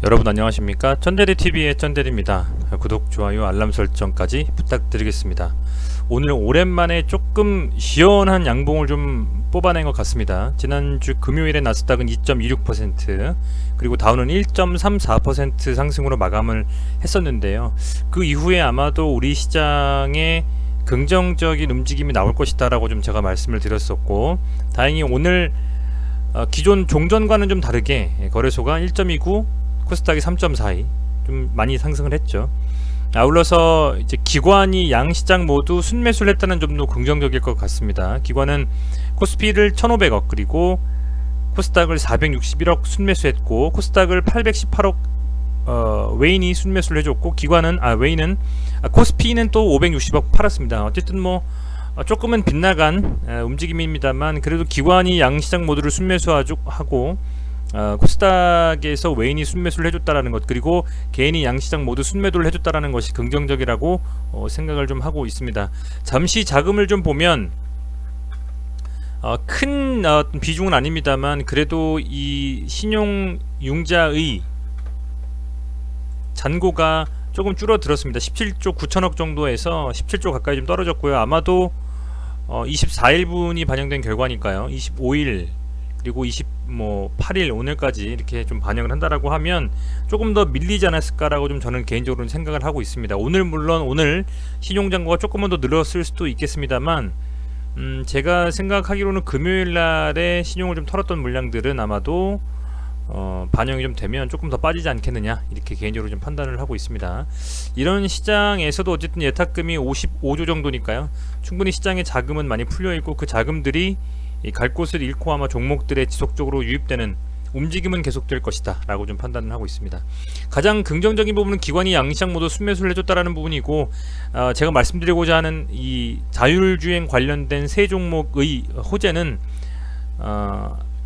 여러분 안녕하십니까? 쩐대리TV의 쩐대리입니다. 구독, 좋아요, 알람 설정까지 부탁드리겠습니다. 오늘 오랜만에 조금 시원한 양봉을 좀 뽑아낸 것 같습니다. 지난주 금요일에 나스닥은 2.26%, 그리고 다우는 1.34% 상승으로 마감을 했었는데요. 그 이후에 아마도 우리 시장에 긍정적인 움직임이 나올 것이다 라고 좀 제가 말씀을 드렸었고, 다행히 오늘 기존 종전과는 좀 다르게 거래소가 1.29, 코스닥이 3.42 좀 많이 상승을 했죠. 아울러서 이제 기관이 양 시장 모두 순매수를 했다는 점도 긍정적일 것 같습니다. 기관은 코스피를 1,500억, 그리고 코스닥을 461억 순매수했고, 코스닥을 818억 웨인이 순매수를 해줬고, 기관은 웨인은 코스피는 또 560억 팔았습니다. 어쨌든 뭐 조금은 빗나간 움직임입니다만, 그래도 기관이 양시장 모두를 순매수하고 코스닥에서 웨인이 순매수를 해줬다라는 것, 그리고 개인이 양시장 모두 순매도를 해줬다라는 것이 긍정적이라고 생각을 좀 하고 있습니다. 잠시 자금을 좀 보면 큰 비중은 아닙니다만, 그래도 이 신용융자의 잔고가 조금 줄어들었습니다. 17조 9천억 정도에서 17조 가까이 좀 떨어졌고요. 아마도 24일분이 반영된 결과니까요. 25일 그리고 8일 오늘까지 이렇게 좀 반영을 한다라고 하면 조금 더 밀리지 않았을까라고 좀 저는 개인적으로는 생각을 하고 있습니다. 물론 오늘 신용잔고가 조금만 더 늘었을 수도 있겠습니다만, 제가 생각하기로는 금요일날에 신용을 좀 털었던 물량들은 아마도 반영이 좀 되면 조금 더 빠지지 않겠느냐, 이렇게 개인적으로 좀 판단을 하고 있습니다. 이런 시장에서도 어쨌든 예탁금이 55조 정도니까요, 충분히 시장에 자금은 많이 풀려있고, 그 자금들이 갈 곳을 잃고 아마 종목들에 지속적으로 유입되는 움직임은 계속될 것이다 라고 좀 판단을 하고 있습니다. 가장 긍정적인 부분은 기관이 양시장 모두 순매수를 해줬다라는 부분이고, 제가 말씀드리고자 하는 이 자율주행 관련된 세 종목의 호재는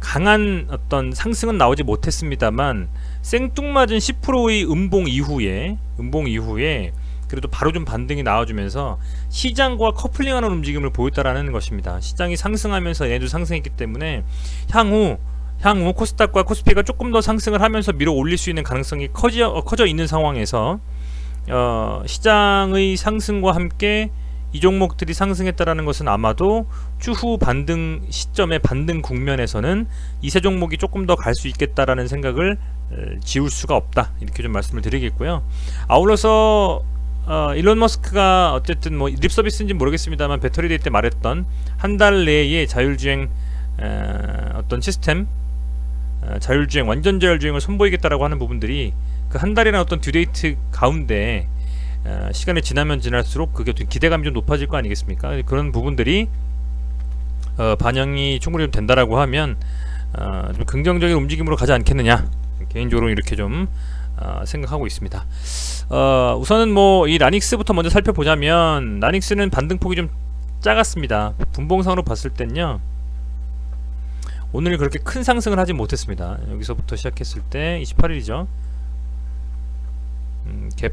강한 어떤 상승은 나오지 못했습니다만, 생뚱맞은 10%의 음봉 이후에 그래도 바로 좀 반등이 나와주면서 시장과 커플링하는 움직임을 보였다라는 것입니다. 시장이 상승하면서 얘도 상승했기 때문에 향후 코스닥과 코스피가 조금 더 상승을 하면서 밀어 올릴 수 있는 가능성이 커져 있는 상황에서 시장의 상승과 함께 이 종목들이 상승했다라는 것은 아마도 추후 반등 시점의 반등 국면에서는 이 세 종목이 조금 더 갈 수 있겠다라는 생각을 지울 수가 없다, 이렇게 좀 말씀을 드리겠고요. 아울러서 일론 머스크가 어쨌든 뭐 립서비스인지 모르겠습니다만, 배터리데이 때 말했던 한 달 내에 자율주행 어떤 시스템, 자율주행, 완전 자율주행을 선보이겠다라고 하는 부분들이 그 한 달이라는 어떤 듀데이트 가운데 시간이 지나면 지날수록 그게 좀 기대감이 좀 높아질 거 아니겠습니까? 그런 부분들이 반영이 충분히 좀 된다라고 하면 좀 긍정적인 움직임으로 가지 않겠느냐, 개인적으로 이렇게 좀 생각하고 있습니다. 우선은 뭐 이 라닉스부터 먼저 살펴보자면, 라닉스는 반등폭이 좀 작았습니다. 분봉상으로 봤을 땐요, 오늘 그렇게 큰 상승을 하지 못했습니다. 여기서부터 시작했을 때 28일이죠. 갭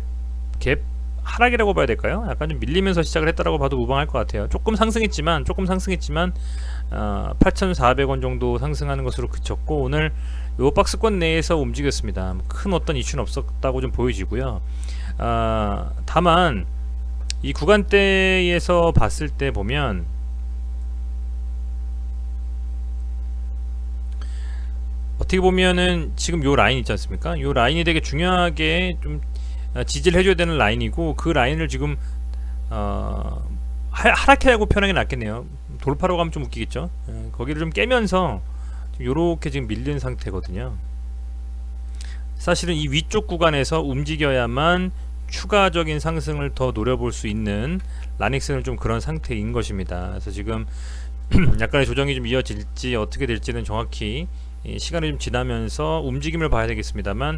하락이라고 봐야 될까요? 약간 좀 밀리면서 시작을 했다라고 봐도 무방할 것 같아요. 조금 상승했지만 8,400원 정도 상승하는 것으로 그쳤고, 오늘 요 박스권 내에서 움직였습니다. 큰 어떤 이슈는 없었다고 좀 보여지고요. 다만 이 구간대에서 봤을 때 보면 어떻게 보면은 지금 요 라인 있지 않습니까? 요 라인이 되게 중요하게 좀 지지를 해줘야 되는 라인이고, 그 라인을 지금 하락해라고 표현하는 게 낫겠네요. 돌파로 가면 좀 웃기겠죠. 거기를 좀 깨면서 요렇게 지금 밀린 상태거든요. 사실은 이 위쪽 구간에서 움직여야만 추가적인 상승을 더 노려볼 수 있는 라닉스는 좀 그런 상태인 것입니다. 그래서 지금 약간의 조정이 좀 이어질지 어떻게 될지는 정확히 시간이 좀 지나면서 움직임을 봐야 되겠습니다만,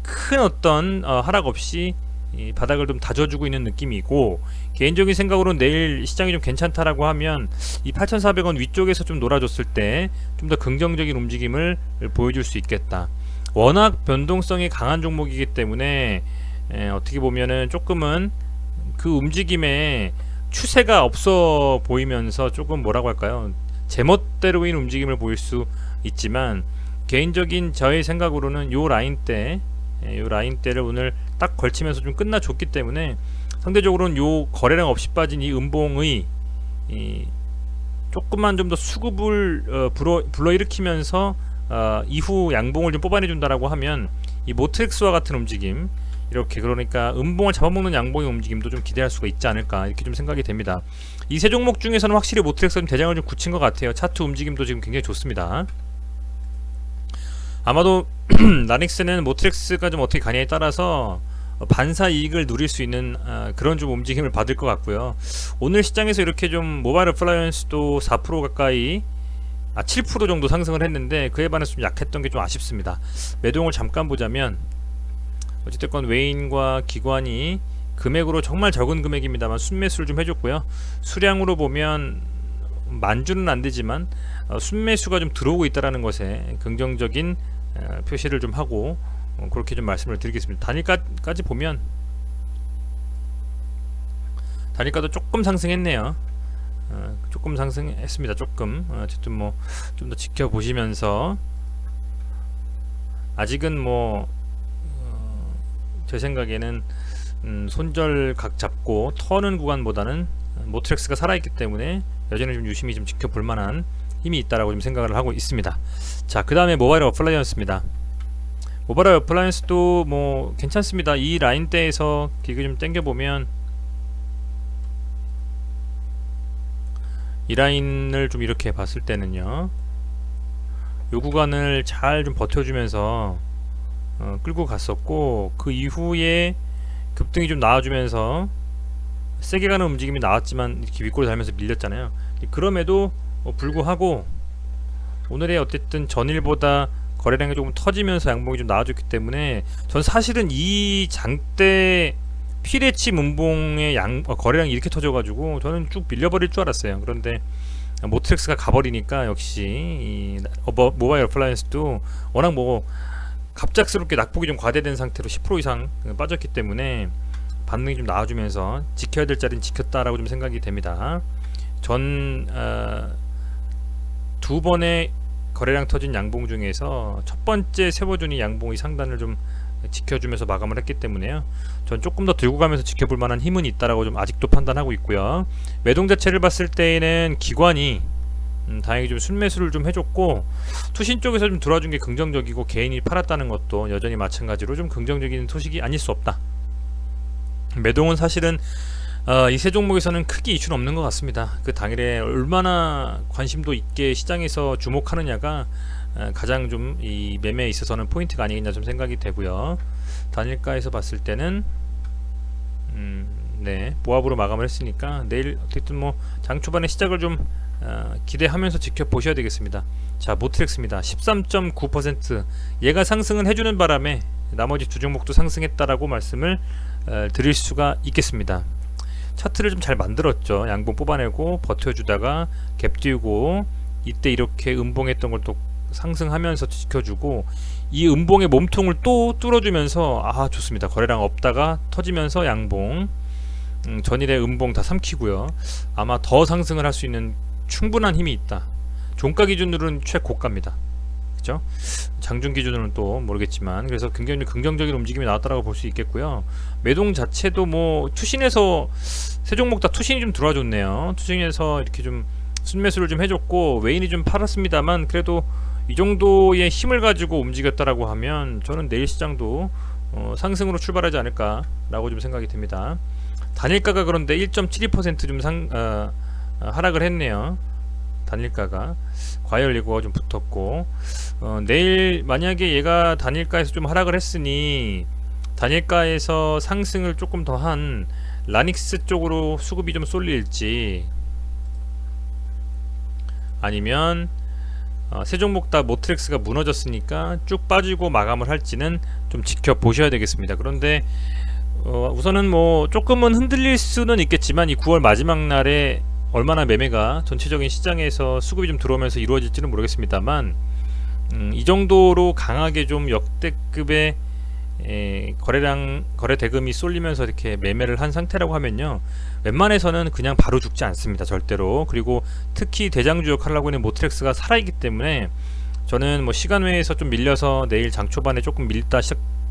큰 어떤 하락 없이 이 바닥을 좀 다져주고 있는 느낌이고, 개인적인 생각으로는 내일 시장이 좀 괜찮다라고 하면 이 8,400원 위쪽에서 좀 놀아줬을 때 좀 더 긍정적인 움직임을 보여줄 수 있겠다. 워낙 변동성이 강한 종목이기 때문에 어떻게 보면은 조금은 그 움직임에 추세가 없어 보이면서 조금 뭐라고 할까요, 제멋대로인 움직임을 보일 수 있지만, 개인적인 저의 생각으로는 요 라인 때 요 라인대를 오늘 딱 걸치면서 좀 끝나줬기 때문에 상대적으로는 요 거래량 없이 빠진 이 음봉의 조금만 좀 더 수급을 불러일으키면서 이후 양봉을 좀 뽑아내준다라고 하면 이 모트렉스와 같은 움직임, 이렇게 그러니까 음봉을 잡아먹는 양봉의 움직임도 좀 기대할 수가 있지 않을까, 이렇게 좀 생각이 됩니다. 이 세 종목 중에서는 확실히 모트렉스가 좀 대장을 좀 굳힌 것 같아요. 차트 움직임도 지금 굉장히 좋습니다. 아마도 라닉스는 모트렉스가 좀 어떻게 가냐에 따라서 반사 이익을 누릴 수 있는 그런 좀 움직임을 받을 것 같고요. 오늘 시장에서 이렇게 좀 모바일 어플라이언스도 4% 가까이 7% 정도 상승을 했는데 그에 반해서 좀 약했던 게 좀 아쉽습니다. 매도용을 잠깐 보자면 어찌됐건 외인과 기관이 금액으로 정말 적은 금액입니다만 순매수를 좀 해줬고요. 수량으로 보면 만주는 안되지만 순매수가 좀 들어오고 있다는 것에 긍정적인 표시를 좀 하고 그렇게 좀 말씀을 드리겠습니다. 단일가까지 보면 단일가도 조금 상승했네요. 조금 상승했습니다. 조금 어쨌든 뭐 좀 더 지켜보시면서 아직은 뭐 제 생각에는 손절각 잡고 터는 구간보다는 모트렉스가 살아있기 때문에 여전히 좀 유심히 좀 지켜볼 만한 힘이 있다라고 좀 생각을 하고 있습니다. 자, 그 다음에 모바일 어플라이언스입니다. 모바일 어플라이언스도 뭐 괜찮습니다. 이 라인대에서 기그 좀 당겨보면 이 라인을 좀 이렇게 봤을 때는요, 요 구간을 잘 좀 버텨주면서 끌고 갔었고, 그 이후에 급등이 좀 나와주면서 세게 가는 움직임이 나왔지만 이렇게 윗골을 달면서 밀렸잖아요. 그럼에도 불구하고 오늘의 어쨌든 전일보다 거래량이 조금 터지면서 양봉이 좀 나와줬기 때문에 전 사실은 이 장대 피레치 문봉의 거래량이 이렇게 터져가지고 저는 쭉 밀려버릴 줄 알았어요. 그런데 모트렉스가 가버리니까 역시 이 모바일 어플라이언스도 워낙 뭐 갑작스럽게 낙폭이 좀 과대된 상태로 10% 이상 빠졌기 때문에 반등이 좀 나와주면서 지켜야 될 자리는 지켰다라고 좀 생각이 됩니다. 전 두 번의 거래량 터진 양봉 중에서 첫 번째 세워준이 양봉의 상단을 좀 지켜주면서 마감을 했기 때문에요. 전 조금 더 들고 가면서 지켜볼 만한 힘은 있다라고 좀 아직도 판단하고 있고요. 매동 자체를 봤을 때에는 기관이 다행히 좀 순매수를 좀 해줬고, 투신 쪽에서 좀 들어와준 게 긍정적이고 개인이 팔았다는 것도 여전히 마찬가지로 좀 긍정적인 소식이 아닐 수 없다. 매동은 사실은 이 세 종목에서는 크게 이슈는 없는 것 같습니다. 그 당일에 얼마나 관심도 있게 시장에서 주목하느냐가 가장 좀 이 매매에 있어서는 포인트가 아니겠냐 좀 생각이 되고요. 단일가에서 봤을 때는 네, 보합으로 마감을 했으니까 내일 어쨌든 뭐 장 초반에 시작을 좀 기대하면서 지켜보셔야 되겠습니다. 자, 모트렉스입니다. 13.9%. 얘가 상승을 해주는 바람에 나머지 두 종목도 상승했다라고 말씀을 드릴 수가 있겠습니다. 차트를 좀 잘 만들었죠. 양봉 뽑아내고 버텨주다가 갭 띄우고 이때 이렇게 음봉했던 걸 또 상승하면서 지켜주고, 이 음봉의 몸통을 또 뚫어주면서 좋습니다. 거래량 없다가 터지면서 양봉, 전일의 음봉 다 삼키고요. 아마 더 상승을 할 수 있는 충분한 힘이 있다. 종가 기준으로는 최고가입니다. 그죠? 장중 기준으로는 또 모르겠지만, 그래서 굉장히 긍정적인 움직임이 나왔다고 볼 수 있겠고요. 매동 자체도 뭐 투신에서 세 종목 다 투신이 좀 들어와 줬네요. 투신에서 이렇게 좀 순매수를 좀 해줬고 외인이 좀 팔았습니다만, 그래도 이 정도의 힘을 가지고 움직였다라고 하면 저는 내일 시장도 상승으로 출발하지 않을까라고 좀 생각이 듭니다. 단일가가 그런데 1.72% 좀 하락을 했네요. 단일가가 과열 예고가 좀 붙었고, 내일 만약에 얘가 단일가에서 좀 하락을 했으니 단일가에서 상승을 조금 더한 라닉스 쪽으로 수급이 좀 쏠릴지, 아니면 세 종목 다 모트렉스가 무너졌으니까 쭉 빠지고 마감을 할지는 좀 지켜보셔야 되겠습니다. 그런데 우선은 뭐 조금은 흔들릴 수는 있겠지만 이 9월 마지막 날에 얼마나 매매가 전체적인 시장에서 수급이 좀 들어오면서 이루어질지는 모르겠습니다만, 이 정도로 강하게 좀 역대급의 거래 대금이 쏠리면서 이렇게 매매를 한 상태라고 하면요, 웬만해서는 그냥 바로 죽지 않습니다. 절대로. 그리고 특히 대장주 역할을 하고 있는 모트렉스가 살아있기 때문에 저는 뭐 시간 외에서 좀 밀려서 내일 장 초반에 조금 밀다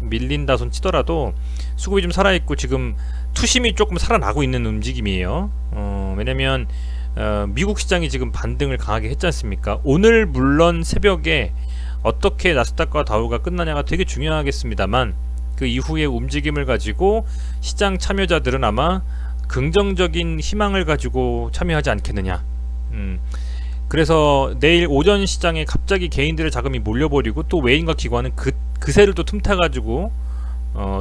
밀린다 손 치더라도 수급이 좀 살아있고 지금 투심이 조금 살아나고 있는 움직임이에요. 왜냐면 미국 시장이 지금 반등을 강하게 했지 않습니까? 오늘 물론 새벽에 어떻게 나스닥과 다우가 끝나냐가 되게 중요하겠습니다만 그 이후의 움직임을 가지고 시장 참여자들은 아마 긍정적인 희망을 가지고 참여하지 않겠느냐. 그래서 내일 오전 시장에 갑자기 개인들의 자금이 몰려버리고 또 외인과 기관은 그새를 또 틈타가지고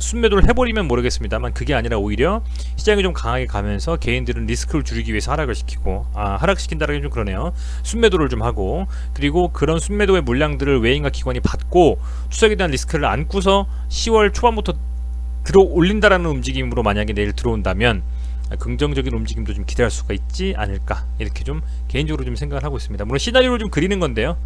순매도를 해버리면 모르겠습니다만 그게 아니라 오히려 시장이 좀 강하게 가면서 개인들은 리스크를 줄이기 위해서 하락을 시키고 하락시킨다라는 게 좀 그러네요. 순매도를 좀 하고 그리고 그런 순매도의 물량들을 외인과 기관이 받고 추석에 대한 리스크를 안고서 10월 초반부터 들어 올린다라는 움직임으로 만약에 내일 들어온다면 긍정적인 움직임도 좀 기대할 수가 있지 않을까 이렇게 좀 개인적으로 좀 생각을 하고 있습니다. 물론 시나리오를 좀 그리는 건데요.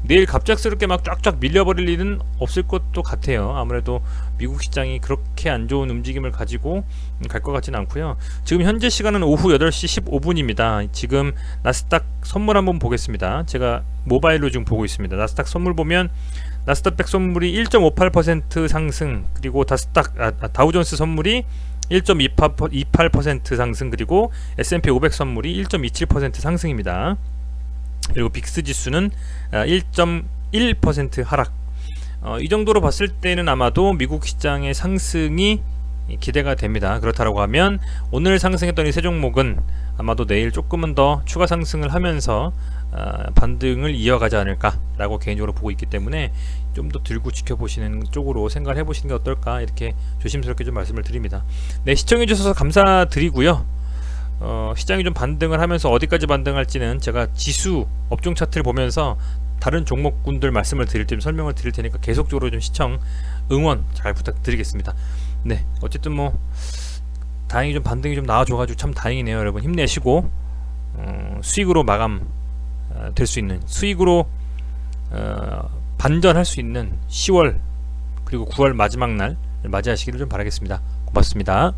내일 갑작스럽게 막 쫙쫙 밀려버릴 일은 없을 것도 같아요. 아무래도 미국 시장이 그렇게 안 좋은 움직임을 가지고 갈 것 같지는 않고요. 지금 현재 시간은 오후 8시 15분입니다. 지금 나스닥 선물 한번 보겠습니다. 제가 모바일로 지금 보고 있습니다. 나스닥 선물 보면 나스닥 100 선물이 1.58% 상승, 그리고 다우존스 선물이 1.28% 상승, 그리고 S&P 500 선물이 1.27% 상승입니다. 그리고 빅스 지수는 1.1% 하락. 이 정도로 봤을 때는 아마도 미국 시장의 상승이 기대가 됩니다. 그렇다고 하면 오늘 상승했던 이 세 종목은 아마도 내일 조금은 더 추가 상승을 하면서 반등을 이어가지 않을까라고 개인적으로 보고 있기 때문에 좀 더 들고 지켜보시는 쪽으로 생각을 해보시는 게 어떨까 이렇게 조심스럽게 좀 말씀을 드립니다. 네, 시청해 주셔서 감사드리고요. 시장이 좀 반등을 하면서 어디까지 반등할지는 제가 지수 업종 차트를 보면서 다른 종목군들 말씀을 드릴 때 설명을 드릴 테니까 계속적으로 좀 시청 응원 잘 부탁드리겠습니다. 네, 어쨌든 뭐 다행히 좀 반등이 좀 나와줘가지고 참 다행이네요. 여러분 힘내시고 수익으로 마감 될 수 있는, 수익으로 반전할 수 있는 10월 그리고 9월 마지막 날 맞이하시기를 좀 바라겠습니다. 고맙습니다.